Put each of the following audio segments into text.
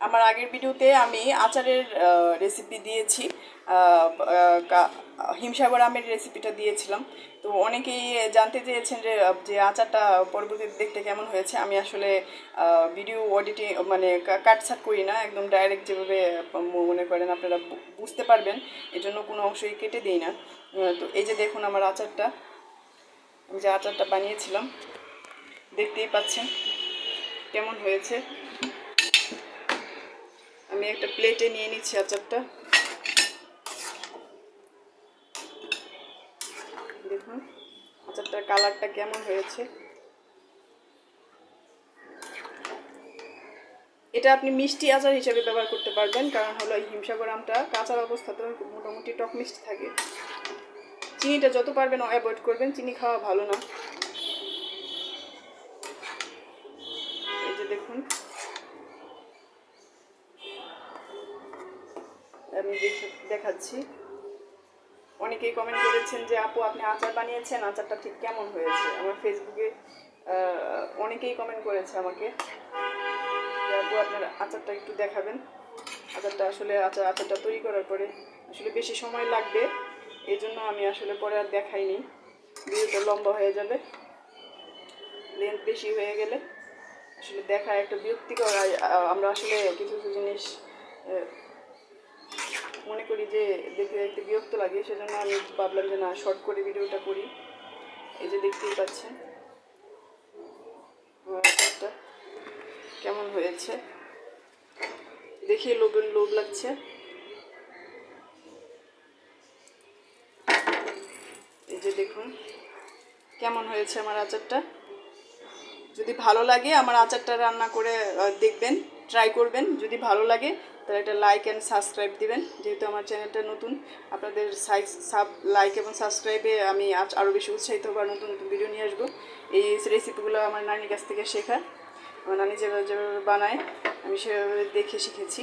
আমার আগের ভিডিওতে আমি আচারের রেসিপি দিয়েছি, হিমসাগর আমের রেসিপিটা দিয়েছিলাম। তো অনেকেই জানতে চেয়েছেন যে যে আচারটা পরবর্তীতে দেখতে কেমন হয়েছে। আমি আসলে ভিডিও এডিটিং মানে কাটছাট করি না, একদম ডাইরেক্ট যেভাবে মনে করেন আপনারা বুঝতে পারবেন, এজন্য কোনো অংশই কেটে দিই না। তো এই যে দেখুন আমার আচারটা, আমি যে আচারটা বানিয়েছিলাম দেখতেই পাচ্ছেন কেমন হয়েছে। আমি একটা প্লেটে নিয়ে নিচ্ছি আচারটা। দেখুন আচারটার কালারটা কেমন হয়েছে। এটা আপনি মিষ্টি আচার হিসেবে ব্যবহার করতে পারবেন, কারণ হলো এই হিমসাগর আমটা কাঁচার অবস্থাতে মোটামুটি টক মিষ্টি থাকে। চিনিটা যত পারবেন অ্যাভয়েড করবেন, চিনি খাওয়া ভালো না। এই যে দেখুন আমি দেখাচ্ছি। অনেকেই কমেন্ট করেছেন যে আপু আপনি আচার বানিয়েছেন, আচারটা ঠিক কেমন হয়েছে। আমার ফেসবুকে অনেকেই কমেন্ট করেছে আমাকে, আপু আপনার আচারটা একটু দেখাবেন। আচারটা আসলে আচারটা তৈরি করার পরে আসলে বেশি সময় লাগবে, এই জন্য আমি আসলে পরে আর দেখাইনি। ভিডিওটা লম্বা হয়ে যাবে, লেন্থ বেশি হয়ে গেলে আসলে দেখা একটা বিরক্তিকর। আমরা আসলে কিছু কিছু জিনিস মনে করি যে দেখে একটু বিরক্ত লাগে, সেজন্য আমি ভাবলাম যে না, শর্ট করে ভিডিওটা করি। এই যে দেখতেই পাচ্ছেন আচারটা কেমন হয়েছে, দেখে লোভ লাগছে। এই যে দেখুন কেমন হয়েছে আমার আচারটা। যদি ভালো লাগে আমার আচারটা রান্না করে দেখবেন, ট্রাই করবেন। যদি ভালো লাগে তাহলে একটা লাইক অ্যান্ড সাবস্ক্রাইব দিবেন, যেহেতু আমার চ্যানেলটা নতুন। আপনাদের লাইক এবং সাবস্ক্রাইবে আমি আরও বেশি উৎসাহিত হবার নতুন নতুন ভিডিও নিয়ে আসবো। এই রেসিপিগুলো আমার নানির কাছ থেকে শেখা। আমার নানি যেভাবে যেভাবে বানায় আমি সেভাবে দেখে শিখেছি।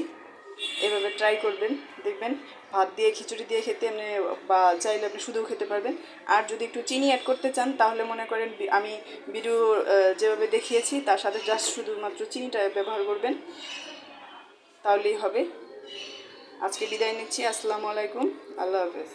এভাবে ট্রাই করবেন, দেখবেন ভাত দিয়ে খিচুড়ি দিয়ে খেতে এমনি, বা চাইলে আপনি শুধুও খেতে পারবেন। আর যদি একটু চিনি অ্যাড করতে চান তাহলে মনে করেন আমি ভিডিও যেভাবে দেখিয়েছি তার সাথে জাস্ট শুধুমাত্র চিনিটা ব্যবহার করবেন, তাহলেই হবে। আজকে বিদায় নিচ্ছি। আসসালামু আলাইকুম, আল্লাহ হাফেজ।